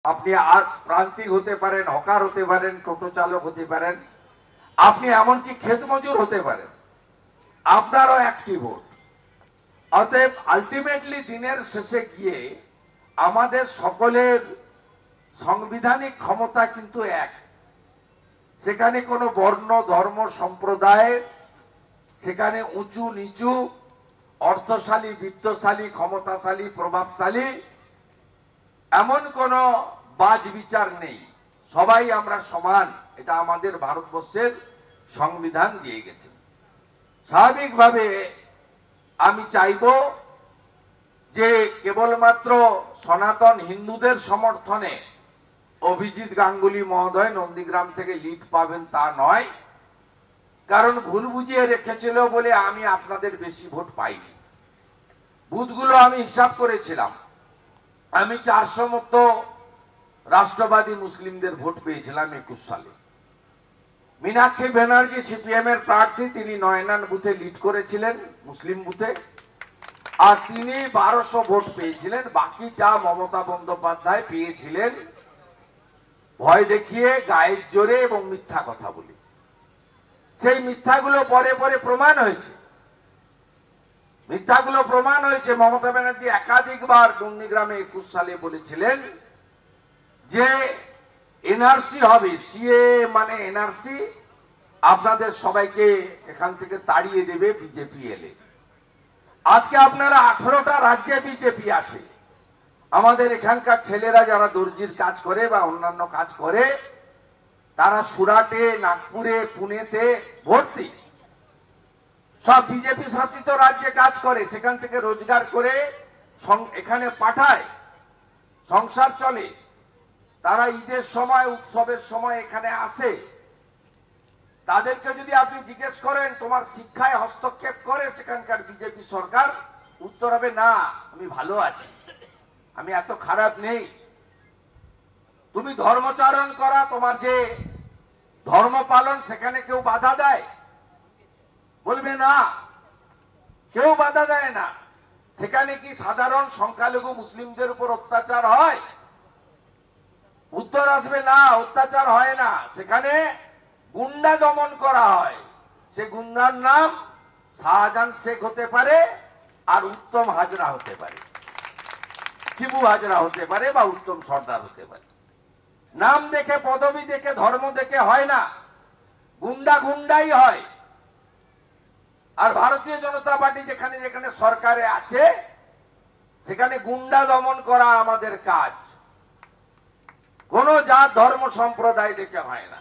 আপনি আর প্রান্তিক হতে পারেন, হকার হতে পারেন, টোটো চালক হতে পারেন, আপনি এমনকি ক্ষেত মজুর হতে পারেন, আপনারও একটি ভোট। অতএব আলটিমেটলি দিনের শেষে গিয়ে আমাদের সকলের সাংবিধানিক ক্ষমতা কিন্তু এক। সেখানে কোনো বর্ণ, ধর্ম, সম্প্রদায়, সেখানে উঁচু নিচু, অর্থশালী, বিত্তশালী, ক্ষমতাশালী, প্রভাবশালী এমন কোন বাজ বিচার নেই। সবাই আমরা সমান, এটা আমাদের ভারতবর্ষের সংবিধান দিয়ে গেছে। স্বাভাবিকভাবে আমি চাইব যে কেবলমাত্র সনাতন হিন্দুদের সমর্থনে অভিজিৎ গাঙ্গুলি মহোদয় নন্দীগ্রাম থেকে লিড পাবেন তা নয়, কারণ ভুল বুঝিয়ে রেখেছিল বলে আমি আপনাদের বেশি ভোট পাইনি। বুথগুলো আমি হিসাব করেছিলাম, আমি 400 মতো রাষ্ট্রবাদী মুসলিমদের ভোট পেয়েছিলাম 21 সালে। মীনাক্ষী ব্যানার্জি সিপিএম এর প্রার্থী, তিনি নয়নান বুথে লিড করেছিলেন, মুসলিম বুথে, আর তিনি 1200 ভোট পেয়েছিলেন। বাকিটা মমতা বন্দ্যোপাধ্যায় পেয়েছিলেন ভয় দেখিয়ে, গায়ের জোরে এবং মিথ্যা কথা বলে। সেই মিথ্যাগুলো পরে পরে প্রমাণ হয়েছে। মমতা ব্যানার্জি একাধিকবার নন্দীগ্রামে 21 সালে বলেছিলেন যে এনআরসি হবে, সিএ মানে এনআরসি, আপনাদের সবাইকে এখান থেকে তাড়িয়ে দেবে বিজেপি এলে। আজকে আপনারা 18টা রাজ্যে বিজেপি আছে। আমাদের এখানকার ছেলেরা যারা দর্জির কাজ করে বা অন্যান্য কাজ করে, তারা সুরাটে, নাগপুরে, পুনেতে ভর্তি। সব বিজেপি শাসিত রাজ্যে কাজ করে, সেখান থেকে রোজগার করে এখানে পাঠায়, সংসার চলে। তারা ঈদের সময়, উৎসবের সময় এখানে আসে। তাদেরকে যদি আপনি জিজ্ঞেস করেন তোমার শিক্ষায় হস্তক্ষেপ করে সেখানকার বিজেপি সরকার, উত্তর হবে না, আমি ভালো আছি, আমি এত খারাপ নেই। তুমি ধর্মচারণ করা, তোমার যে ধর্ম পালন, সেখানে কেউ বাধা দেয়? বলবে না, কেউ বাধা দেয় না। সেখানে কি সাধারণ সংখ্যালঘু মুসলিমদের উপর অত্যাচার হয়? উত্তর আসবে না, অত্যাচার হয় না। সেখানে গুন্ডা দমন করা হয়। সে গুন্ডার নাম শাহজাহান শেখ হতে পারে, আর উত্তম হাজরা হতে পারে, শিবু হাজরা হতে পারে, বা উত্তম সর্দার হতে পারে। নাম দেখে, পদবি দেখে, ধর্ম দেখে হয় না, গুন্ডা গুন্ডাই হয়। আর ভারতীয় জনতা পার্টি যেখানে যেখানে সরকারে আছে, সেখানে গুন্ডা দমন করা আমাদের কাজ। কোন জাত, ধর্ম, সম্প্রদায় দেখে হয় না।